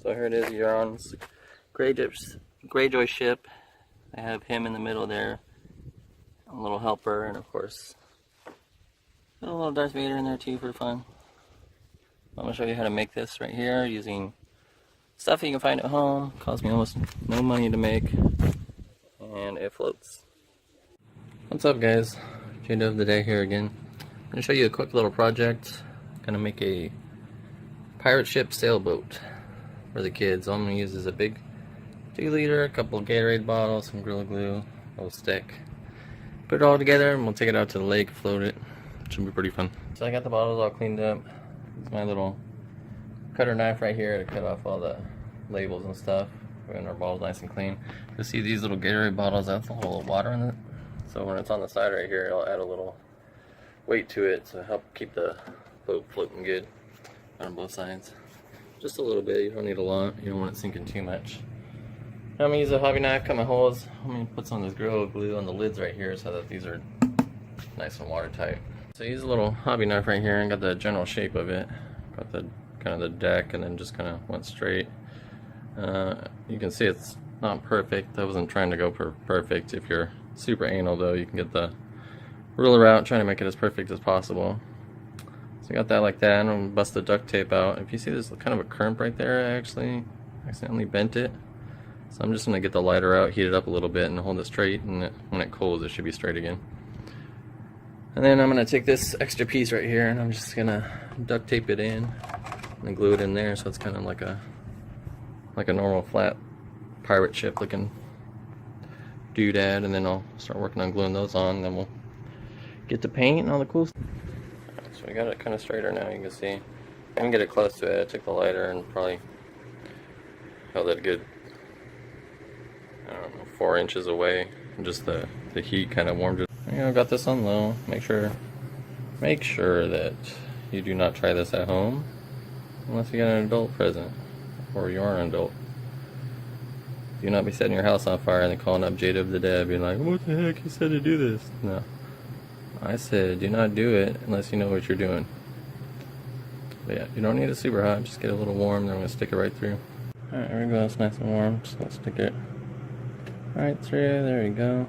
So here it is, you're on Greyjoy ship. I have him in the middle there, a little helper, and of course, got a little Darth Vader in there too for fun. I'm gonna show you how to make this right here using stuff you can find at home. Cost me almost no money to make, and it floats. What's up, guys? J-Dub of the day here again. I'm gonna show you a quick little project. I'm gonna make a pirate ship sailboat for the kids. All I'm going to use is a big 2-liter, a couple of Gatorade bottles, some Gorilla Glue, a little stick. Put it all together and we'll take it out to the lake, float it. Should be pretty fun. So I got the bottles all cleaned up. This is my little cutter knife right here to cut off all the labels and stuff. We're getting our bottles nice and clean. You'll see these little Gatorade bottles, that's a whole water in it. So when it's on the side right here, I'll add a little weight to it to help keep the boat floating good on both sides. Just a little bit, you don't need a lot, you don't want it sinking too much. Now I'm going to use a hobby knife, cut my holes. I'm going to put some of this Gorilla Glue on the lids right here so that these are nice and watertight. So I use a little hobby knife right here and got the general shape of it. Got the kind of the deck and then just kind of went straight. You can see it's not perfect. I wasn't trying to go perfect. If you're super anal though, you can get the ruler out, trying to make it as perfect as possible. So I got that like that, and I'm gonna bust the duct tape out. If you see there's kind of a crimp right there, I actually accidentally bent it. So I'm just gonna get the lighter out, heat it up a little bit, and hold it straight, and when it cools it should be straight again. And then I'm gonna take this extra piece right here, and I'm just gonna duct tape it in, and glue it in there, so it's kind of like a normal flat pirate ship looking doodad, and then I'll start working on gluing those on, and then we'll get to paint and all the cool stuff. So we got it kind of straighter now, you can see. I can get it close to it. I took the lighter and probably held it a good, I don't know, 4 inches away. And just the heat kind of warmed it. You know, got this on low. Make sure that you do not try this at home unless you got an adult present or you are an adult. Do not be setting your house on fire and then calling up J-Dub the dad being like, what the heck, you said to do this? No. I said do not do it unless you know what you're doing. But yeah, you don't need it super hot, just get it a little warm, then I'm going to stick it right through. Alright, there we go, it's nice and warm, just going to stick it right through, there we go.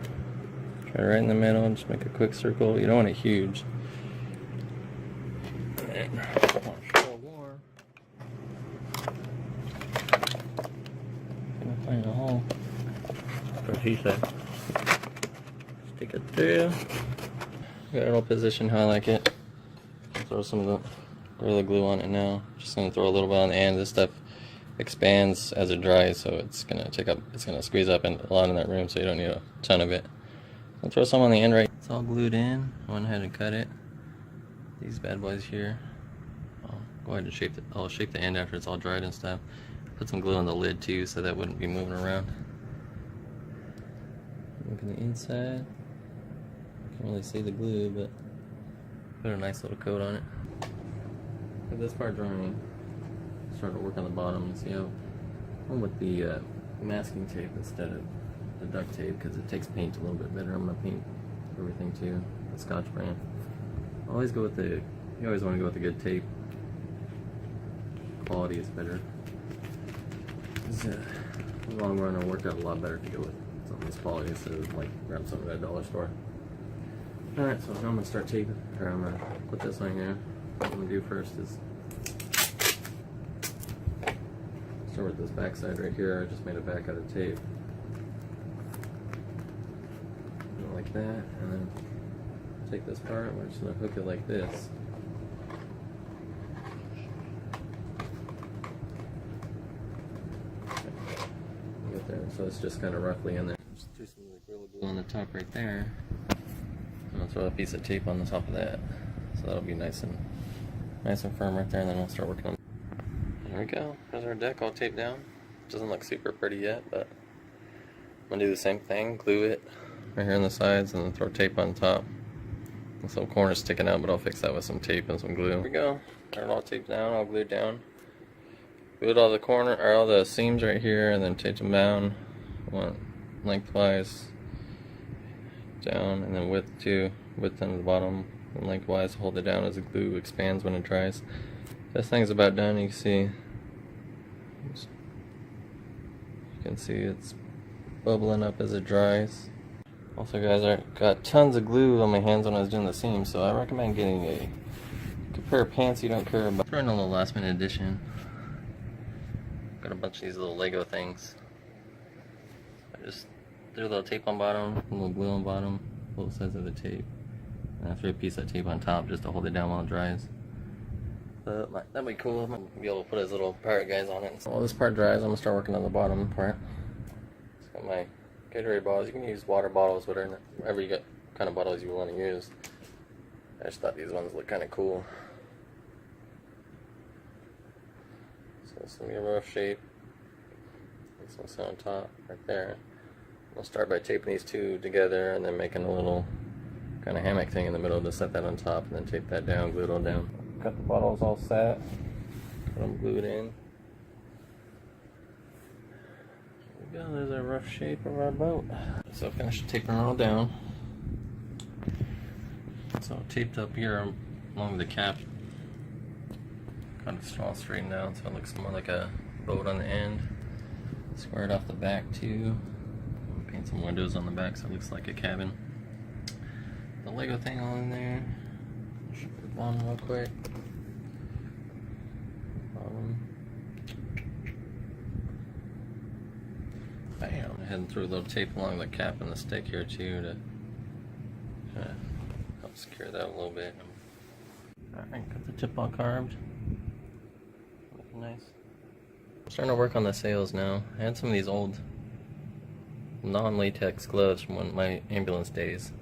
Try right in the middle, just make a quick circle, you don't want it huge. And still warm. Gonna find a hole. That's what she said. Stick it through. Got it all positioned how I like it. Throw some of the Gorilla Glue on it now. Just gonna throw a little bit on the end. This stuff expands as it dries, so it's gonna squeeze up a lot in that room, so you don't need a ton of it. I'll throw some on the end right. It's all glued in. I went ahead and cut it. These bad boys here. I'll go ahead and shape it. I'll shape the end after it's all dried and stuff. Put some glue on the lid too, so that wouldn't be moving around. Look at the inside. Can't really see the glue, but put a nice little coat on it. With this part drying, start to work on the bottom and see how I went with the masking tape instead of the duct tape because it takes paint a little bit better. I'm gonna paint everything too. The Scotch brand. Always go with you always want to go with the good tape. Quality is better. In the long run, it'll work out a lot better to go with something that's quality instead of like grab something at a dollar store. Alright, so now I'm going to start taping, or I'm going to put this on here. What I'm going to do first is start with this back side right here. I just made it back out of tape. Do it like that, and then take this part, we're just going to hook it like this. Get there, so it's just kind of roughly in there. Just do some of the Gorilla Glue on the top right there. I'm gonna throw a piece of tape on the top of that, so that'll be nice and firm right there, and then we'll start working on it. There we go. There's our deck all taped down. Doesn't look super pretty yet, but I'm gonna do the same thing. Glue it right here on the sides, and then throw tape on top. And some corners sticking out, but I'll fix that with some tape and some glue. There we go. Got it all taped down, all glued down. Glued all the seams right here, and then taped them down. One lengthwise. Down, and then width down to the bottom, and lengthwise hold it down as the glue expands when it dries. This thing's about done. You can see it's can see it's bubbling up as it dries. Also guys, I got tons of glue on my hands when I was doing the seams, so I recommend getting a pair of pants you don't care about. Throwing a little last minute addition. Got a bunch of these little Lego things. I just threw a little tape on bottom, a little glue on bottom, both sides of the tape. And I threw a piece of tape on top just to hold it down while it dries. But that'd be cool. I'm gonna be able to put his little pirate guys on it. So while this part dries, I'm gonna start working on the bottom part. It's got my Gatorade bottles. You can use water bottles, whatever you got kind of bottles you want to use. I just thought these ones look kind of cool. So it's gonna be a rough shape. This one's on top, right there. We'll start by taping these two together and then making a little kind of hammock thing in the middle to set that on top and then tape that down, glue it all down. Got the bottles all set, got them glued in. There we go, there's a rough shape of our boat. So I finished taping it all down. So taped up here along the cap. Got it all straightened out so it looks more like a boat on the end. Squared off the back too. Paint some windows on the back so it looks like a cabin. The Lego thing all in there. Show the bottom real quick. Bam! I had threw a little tape along the cap and the stick here too to help secure that a little bit. Alright, got the tip all carved. Looking nice. I'm starting to work on the sails now. I had some of these old non-latex gloves from one of my ambulance days.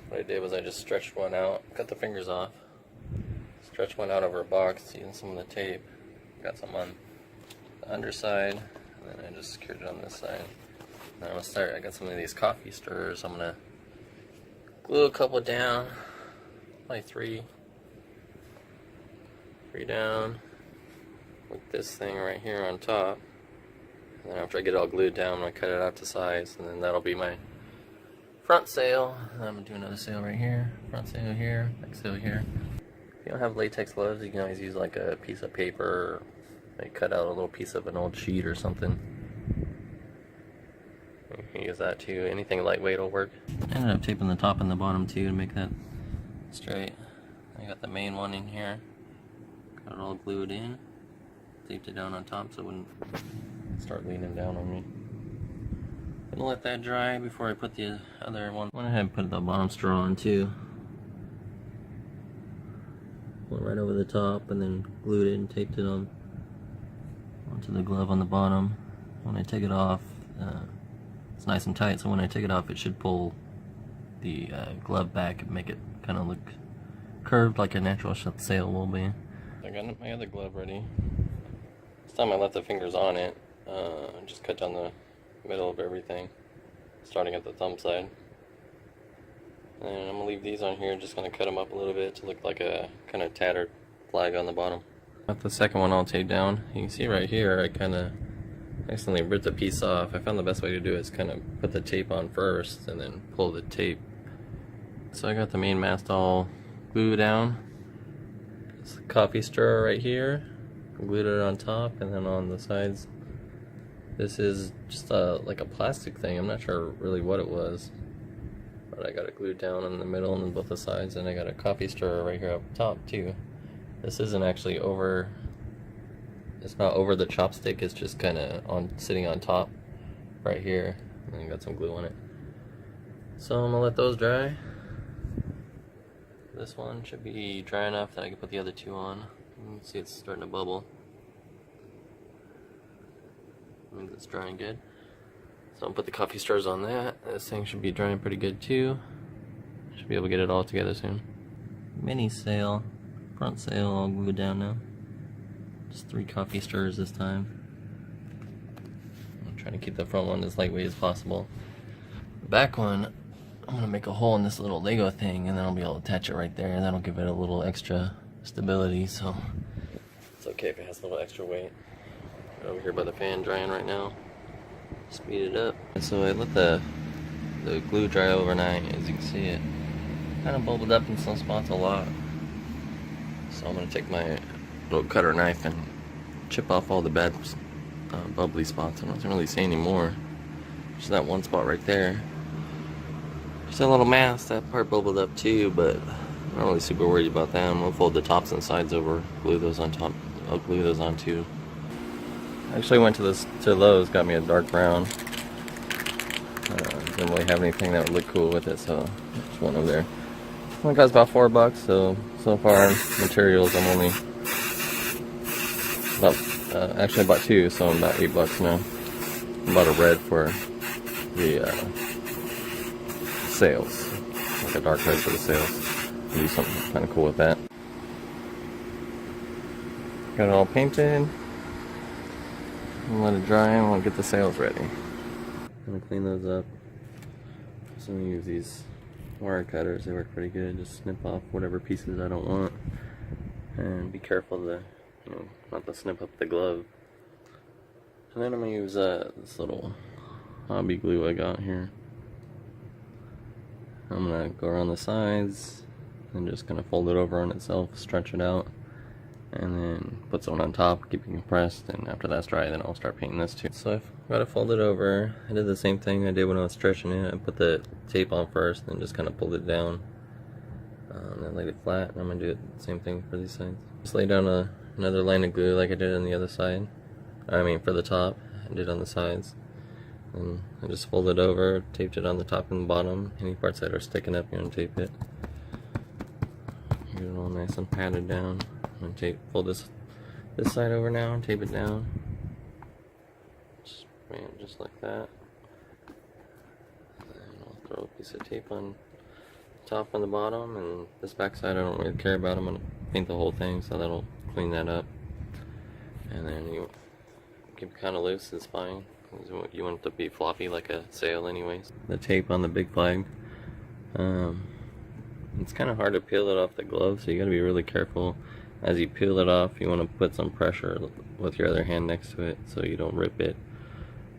What I did was I just stretched one out, cut the fingers off, stretched one out over a box using some of the tape, got some on the underside, and then I just secured it on this side. Now I'm gonna start, I got some of these coffee stirrers, I'm gonna glue a couple down, probably three down, with this thing right here on top. And then after I get it all glued down, I'm gonna cut it out to size, and then that'll be my front sail. And I'm gonna do another sail right here, front sail here, back sail here. If you don't have latex gloves, you can always use like a piece of paper, or maybe cut out a little piece of an old sheet or something. You can use that too. Anything lightweight will work. I ended up taping the top and the bottom too to make that straight. I got the main one in here. Got it all glued in. Taped it down on top so it wouldn't start leaning down on me. Gonna let that dry before I put the other one. Went ahead and put the bottom straw on too. Went right over the top and then glued it and taped it on onto the glove on the bottom. When I take it off, it's nice and tight, so when I take it off it should pull the glove back and make it kind of look curved like a natural sail will be. I got my other glove ready. This time I left the fingers on it. Just cut down the middle of everything, starting at the thumb side. And I'm gonna leave these on here, just gonna cut them up a little bit to look like a kind of tattered flag on the bottom. Got the second one all taped down. You can see right here I kind of accidentally ripped a piece off. I found the best way to do it is kind of put the tape on first and then pull the tape. So I got the main mast all glued down. It's a coffee stirrer right here. Glued it on top, and then on the sides this is just like a plastic thing. I'm not sure really what it was, but I got it glued down in the middle and then both the sides, and I got a coffee stirrer right here up top too. This isn't actually over, it's not over the chopstick, it's just kind of on sitting on top right here, and then got some glue on it. So I'm gonna let those dry. This one should be dry enough that I can put the other two on. You can see it's starting to bubble. That means it's drying good. So I'll put the coffee stirrers on that. This thing should be drying pretty good too. Should be able to get it all together soon. Mini sail, front sail all glued down now. Just 3 coffee stirrers this time. I'm trying to keep the front one as lightweight as possible. The back one, I'm gonna make a hole in this little Lego thing, and then I'll be able to attach it right there, and that'll give it a little extra stability, so it's okay if it has a little extra weight. Over here by the fan drying right now. Speed it up. And so I let the glue dry overnight. As you can see, it kind of bubbled up in some spots a lot. So I'm going to take my little cutter knife and chip off all the bad bubbly spots. I don't really see any more. Just that one spot right there. Just a little mass. That part bubbled up too, but I'm not really super worried about that. I'm gonna fold the tops and sides over, glue those on top. I'll glue those on too. I actually went to Lowe's, got me a dark brown. Didn't really have anything that would look cool with it, so just went over there. It cost about $4, so far materials I'm only about actually I bought 2, so I'm about $8 now. I bought a red for the sails, like a dark red for the sails. I'll do something kind of cool with that. Got it all painted. And let it dry and we'll get the sails ready. I'm gonna clean those up. So I'm gonna use these wire cutters. They work pretty good. Just snip off whatever pieces I don't want, and be careful to, not to snip up the glove. And then I'm gonna use this little hobby glue I got here. I'm gonna go around the sides and just kind of fold it over on itself, stretch it out, and then put some on top, keep it compressed, and after that's dry, then I'll start painting this too. So I've got it folded over. I did the same thing I did when I was stretching it. I put the tape on first, then just kind of pulled it down, and then laid it flat. And I'm gonna do the same thing for these sides. Just lay down another line of glue like I did on the other side. I mean for the top, I did on the sides. And I just folded it over, taped it on the top and the bottom. Any parts that are sticking up, tape it. Get it all nice and patted down. I'm gonna fold this side over now and tape it down. Just like that. And I'll throw a piece of tape on top and the bottom, and this back side I don't really care about. I'm gonna paint the whole thing, so that'll clean that up. And then you keep it kind of loose, it's fine. You want it to be floppy like a sail anyways. The tape on the big flag. It's kind of hard to peel it off the glove, so you gotta be really careful. As you peel it off, you want to put some pressure with your other hand next to it so you don't rip it.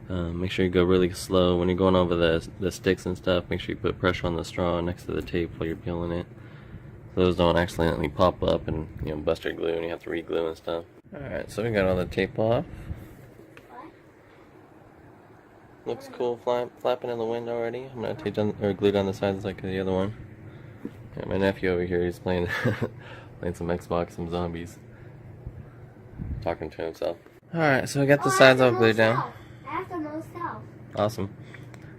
Make sure you go really slow. When you're going over the sticks and stuff, make sure you put pressure on the straw next to the tape while you're peeling it. So those don't accidentally pop up and bust your glue and you have to re-glue and stuff. Alright, so we got all the tape off. Looks cool flapping in the wind already. I'm going to tape down, or glue down the sides like the other one. Got my nephew over here, he's playing playing some Xbox, some zombies. Talking to himself. Alright, so I got the sides all glued down. I have the most help. Awesome.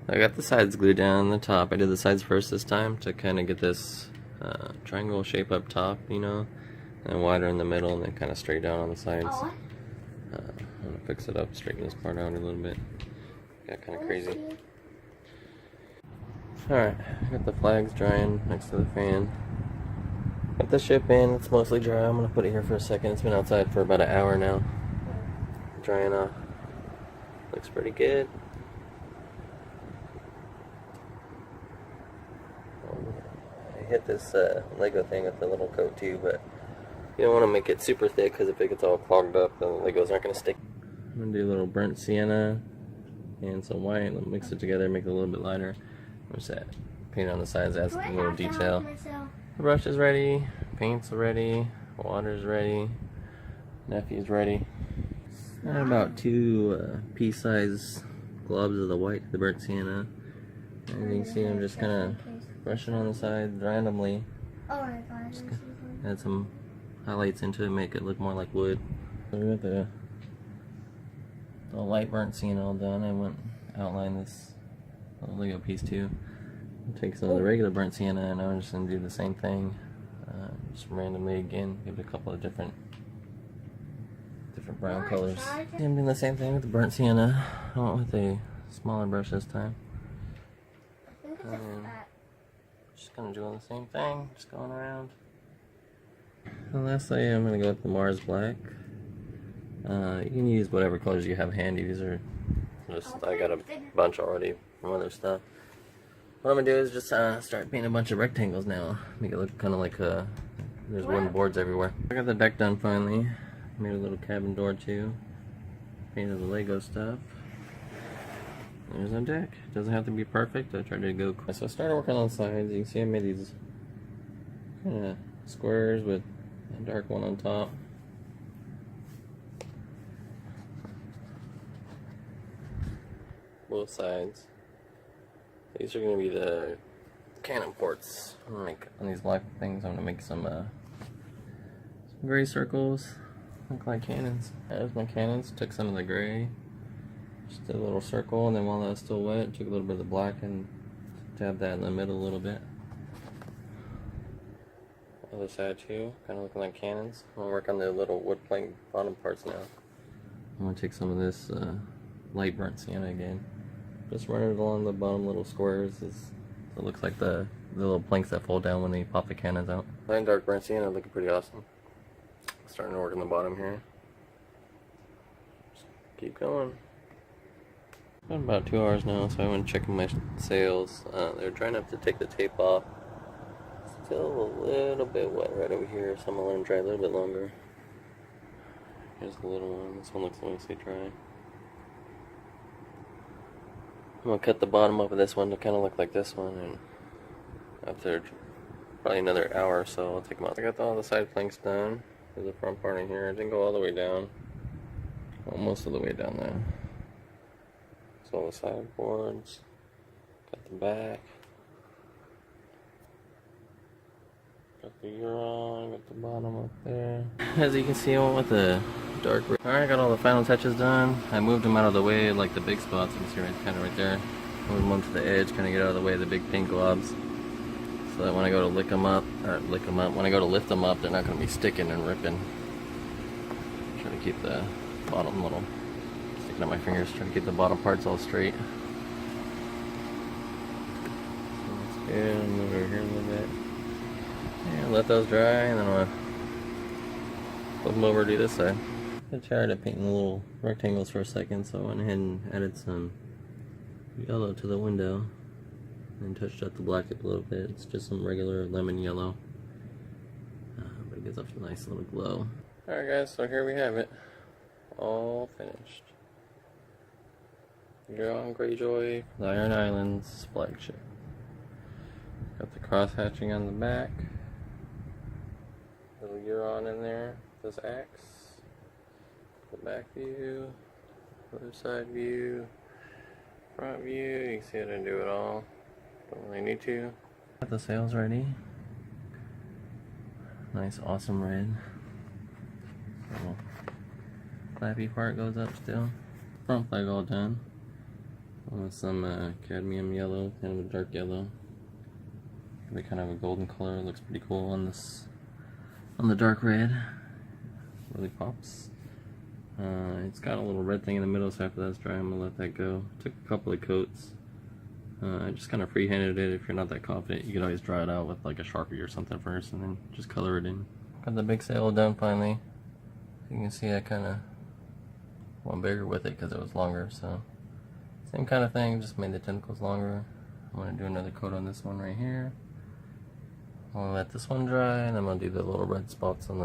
I got the sides glued down on the top. I did the sides first this time to kind of get this triangle shape up top, and wider in the middle, and then kind of straight down on the sides. I'm going to fix it up, straighten this part out a little bit. Got kind of crazy. Alright, got the flags drying next to the fan. Got the ship in, it's mostly dry. I'm going to put it here for a second. It's been outside for about an hour now. Drying off. Looks pretty good. I hit this Lego thing with a little coat too, but you don't want to make it super thick because if it gets all clogged up, the Legos aren't going to stick. I'm going to do a little burnt sienna and some white, mix it together, make it a little bit lighter. What's that? Paint on the sides, add some little detail. The brush is ready, paint's ready, water's ready, nephew's ready. And about 2 pea-size globs of the white, the burnt sienna. And you can see I'm just kind of brushing on the sides randomly. Oh my god. Just add some highlights into it, make it look more like wood. So we got the light burnt sienna all done. I went outline this little Lego piece too. I'll take some of the regular burnt sienna and I'm just going to do the same thing. Just randomly again, give it a couple of different brown colors. I'm doing the same thing with the burnt sienna. I went with a smaller brush this time. Just going to do all the same thing, just going around. And lastly, I'm going to go with the Mars Black. You can use whatever colors you have handy. These are just, I got a bunch already from other stuff. What I'm going to do is just start painting a bunch of rectangles now. Make it look kind of like there's wooden boards everywhere. I got the deck done finally. Made a little cabin door too. Painted the Lego stuff. There's our deck. It doesn't have to be perfect. I tried to go quick. So I started working on the sides. You can see I made these kind of squares with a dark one on top. both sides. These are going to be the cannon ports. I'm gonna make on these black things. I'm gonna make some gray circles, look like cannons. There's my cannons. Took some of the gray, just did a little circle, and then while that was still wet, took a little bit of the black and dabbed that in the middle a little bit. Other side too, kind of looking like cannons. I'm gonna work on the little wood plank bottom parts now. I'm gonna take some of this light burnt sienna again. Just run it along the bottom little squares. So it looks like the little planks that fall down when they pop the cannons out. Light and dark burnt sienna looking pretty awesome. Starting to work on the bottom here. Just keep going. Been about 2 hours now, so I went checking my sails. They're trying not to take the tape off. Still a little bit wet right over here, so I'm gonna let them dry a little bit longer. Here's the little one. This one looks mostly dry. I'm gonna cut the bottom up of this one to kind of look like this one, and after probably another hour or so, I'll take them out. I got all the side planks done. There's the front part in here. I didn't go all the way down. Well, most of the way down there. So all the side boards. Got the back. Got the Huron, got the bottom up there. As you can see, I went with the dark red. Alright, got all the final touches done. I moved them out of the way, like the big spots. You can see kind of right there. Moved them to the edge, kind of get out of the way of the big pink globs. So that when I go to when I go to lift them up, they're not going to be sticking and ripping. Try to keep the bottom little, sticking out my fingers, try to keep the bottom parts all straight. So that's good. I'll move over here a little bit. And let those dry, and then I'll flip them over to this side. I tired of painting the little rectangles for a second, so I went ahead and added some yellow to the window and touched up the black a little bit. It's just some regular lemon yellow, but it gives off a nice little glow. Alright guys, so here we have it, all finished. Huron Greyjoy, the Iron Islands flagship. Got the cross hatching on the back. Little Huron in there, this axe. The back view, other side view, front view. You can see I didn't do it all. Don't really need to. Got the sails ready. Nice, awesome red. Little flappy part goes up still. Front flag all done. With some cadmium yellow, kind of a dark yellow. Give it kind of a golden color. It looks pretty cool on this, on the dark red. Really pops. It's got a little red thing in the middle, so after that's dry, I'm gonna let that go. Took a couple of coats. I just kind of freehanded it. If you're not that confident, you could always dry it out with like a Sharpie or something first, and then just color it in. Got the big sail done finally. You can see I kind of went bigger with it because it was longer. So same kind of thing, just made the tentacles longer. I'm gonna do another coat on this one right here. I'm gonna let this one dry, and I'm gonna do the little red spots on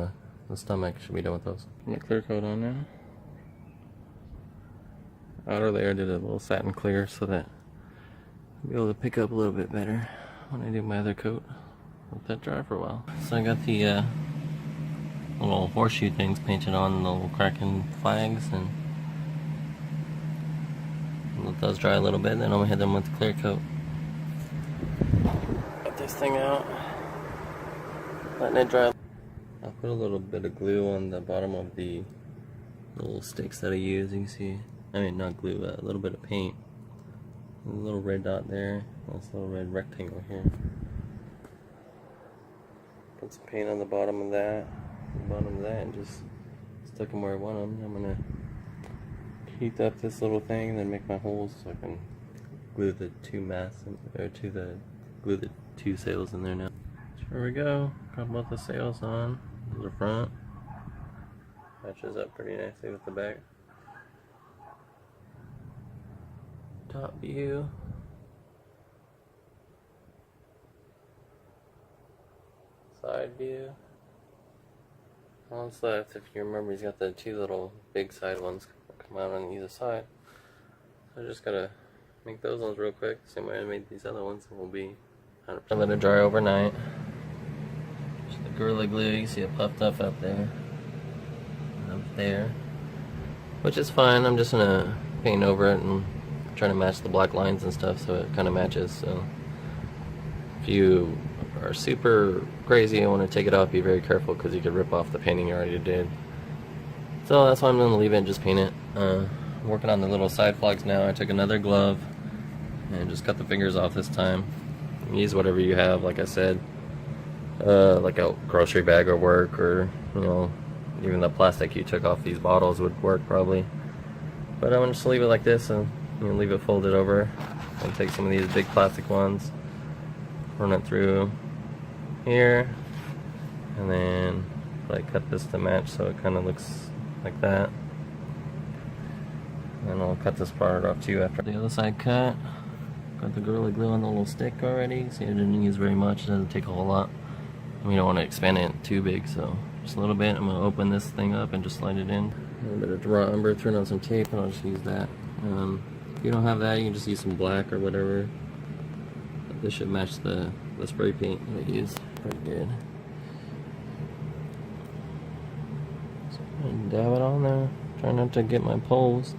the stomach. Should be done with those. I'm gonna clear coat on now. Outer layer did a little satin clear so that I'll be able to pick up a little bit better when I do my other coat. Let that dry for a while. So I got the little horseshoe things painted on the little Kraken flags, and let those dry a little bit, then I'm gonna hit them with the clear coat. Got this thing out, letting it dry. I'll put a little bit of glue on the bottom of the little sticks that I use. You can see, I mean not glue, a little bit of paint. A little red dot there, this little red rectangle here. Put some paint on the bottom of that, and just stick them where I want them. I'm gonna heat up this little thing and then make my holes so I can glue the two masts glue the two sails in there now. So here we go. Got both the sails on. The front matches up pretty nicely with the back. Top view. Side view. All that's left, if you remember, he's got the two little big side ones come out on either side. So I just gotta make those ones real quick, same way I made these other ones, and we'll be 100%. I let it dry overnight. Just the Gorilla Glue, you can see it puffed up there. Up there. Which is fine, I'm just gonna paint over it and trying to match the black lines and stuff so it kind of matches. So if you are super crazy and want to take it off, be very careful because you could rip off the painting you already did. So that's why I'm going to leave it and just paint it. I'm working on the little side flags now. I took another glove and just cut the fingers off this time. Use whatever you have, like I said. Like a grocery bag or work, or you know, even the plastic you took off these bottles would work probably. But I'm going to just leave it like this and leave it folded over. And take some of these big plastic ones, run it through here, and then like cut this to match so it kind of looks like that. And I'll cut this part off too after the other side cut. Got the Gorilla Glue on the little stick already. See, I didn't use very much. It doesn't take a whole lot. We don't want to expand it too big, so just a little bit. I'm gonna open this thing up and just slide it in. A little bit of raw umber, turn on some tape, and I'll just use that. If you don't have that, you can just use some black or whatever. But this should match the spray paint that I use pretty good. So I'm gonna dab it on there. Try not to get my poles.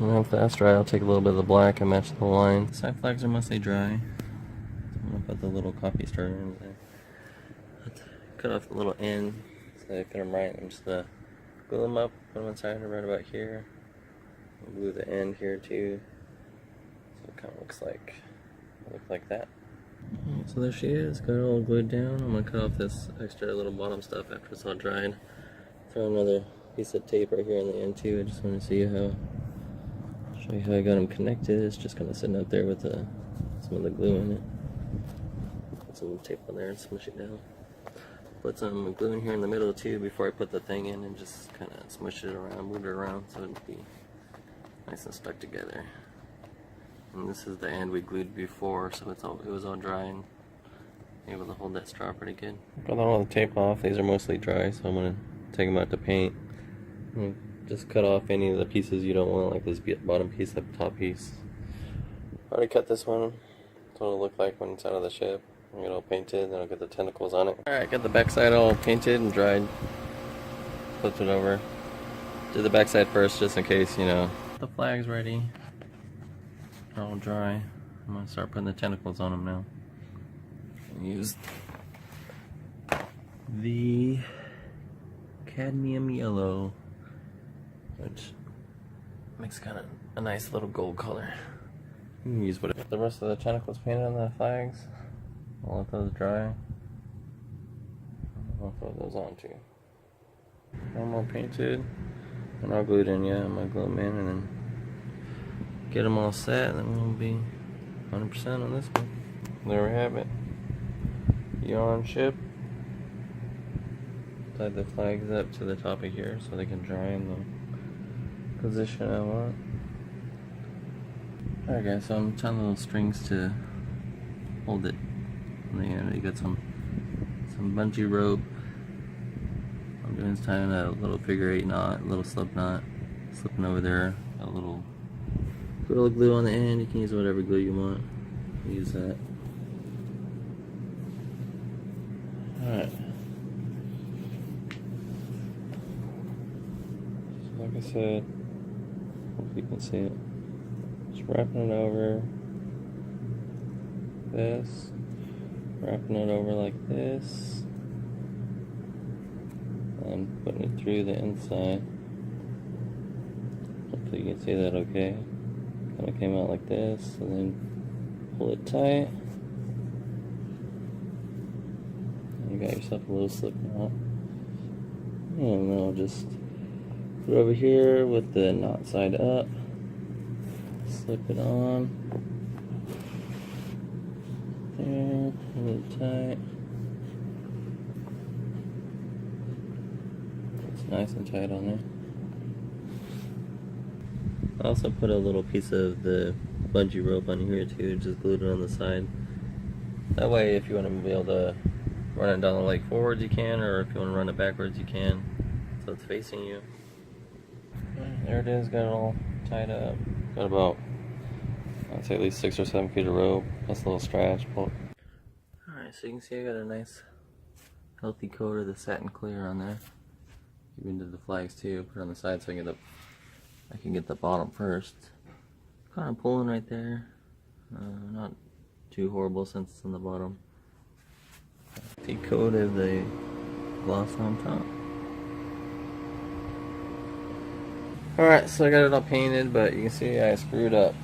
And after that's dry, I'll take a little bit of the black and match the line. The side flags are mostly dry. I'm gonna put the little coffee starter in there. Cut off the little end so I fit them right. I'm just gonna glue them up, put them inside right about here. And glue the end here too. So it kind of looks like that. So there she is, got it all glued down. I'm gonna cut off this extra little bottom stuff after it's all dried. Throw another piece of tape right here in the end too. I just want to see show you how I got them connected. It's just kind of sitting out there with some of the glue in it. Put some tape on there and smush it down. Put some glue in here in the middle too before I put the thing in, and just kind of smush it around, move it around so it'd be nice and stuck together. And this is the end we glued before, so it was all dry and able to hold that straw pretty good. Got all the tape off. These are mostly dry, so I'm gonna take them out to paint. Just cut off any of the pieces you don't want, like this bottom piece, that top piece. Already cut this one. That's what it'll look like when it's out of the ship. I'll get it all painted, then I'll get the tentacles on it. Alright, got the backside all painted and dried. Flipped it over. Did the backside first, just in case, you know. The flag's ready. They're all dry. I'm gonna start putting the tentacles on them now. And use the cadmium yellow, which makes kind of a nice little gold color. You can use whatever. The rest of the tentacles painted on the flags. I'll let those dry. I'll throw those on too. One more painted, and I'll glue it in. Yeah, I'm gonna glue them in and then get them all set, and then we'll be 100% on this one. There we have it. Yawn ship. Tied the flags up to the top of here so they can dry in the position I want. Alright guys, so I'm tying little strings to hold it. And then you got some bungee rope. I'm doing is tying a little figure 8 knot, a little slip knot, slipping over there. A little Gorilla Glue on the end. You can use whatever glue you want. Use that. Alright. So like I said, hope you can see it. Just wrapping it over this, wrapping it over like this, and putting it through the inside. Hopefully you can see that okay. Kind of came out like this, and then pull it tight. And you got yourself a little slip knot. And then I'll just put it over here with the knot side up. Slip it on. There, hold it tight. It's nice and tight on there. I also put a little piece of the bungee rope on here too, just glued it on the side. That way if you want to be able to run it down the lake forwards you can, or if you want to run it backwards you can, so it's facing you. There it is, got it all tied up. Got about, I'd say at least 6 or 7 feet of rope, plus a little stretch pull. Alright, so you can see I got a nice healthy coat of the satin clear on there. Even to the flags too, put it on the side so I can get the I can get the bottom first. Kind of pulling right there. Not too horrible since it's on the bottom. Coated the gloss on top. Alright, so I got it all painted, but you can see I screwed up.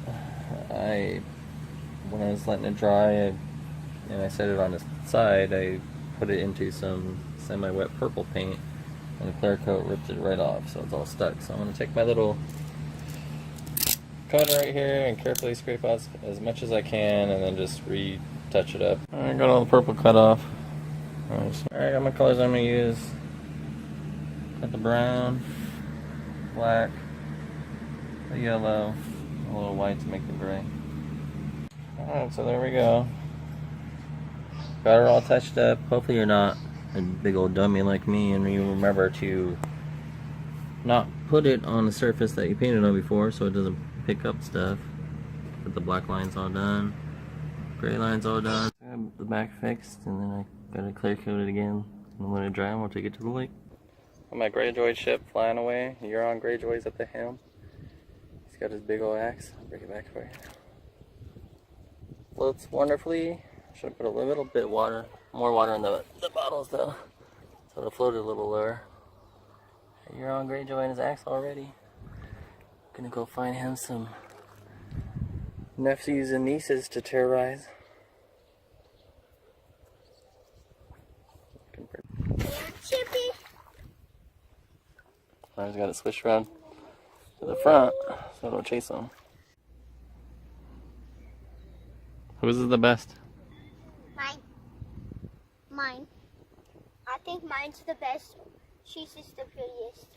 When I was letting it dry and I set it on the side, I put it into some semi-wet purple paint, and the clear coat ripped it right off, so it's all stuck. So I'm going to take my little cutter right here and carefully scrape out as much as I can, and then just retouch it up. I got all the purple cut off. Alright, I got my colors I'm going to use. Got the brown, black, the yellow, a little white to make the gray. Alright, so there we go. Got her all touched up. Hopefully you're not a big old dummy like me and you remember to not put it on the surface that you painted on before so it doesn't pick up stuff. Put the black lines all done. Gray lines all done. I have the back fixed, and then I got it clear coated again. And when it dry, we'll take it to the lake. My Greyjoy ship flying away. Euron Greyjoy's at the helm. He's got his big old axe. I'll bring it back for you. Floats wonderfully. Should have put a little bit more water in the bottles though, so it'll float a little lower. Euron Greyjoy and his axe already. Gonna go find him some nephews and nieces to terrorize. Chippy. I just got it switched around to the front so it'll chase them. Whose is the best? Mine. I think mine's the best. She's just the prettiest.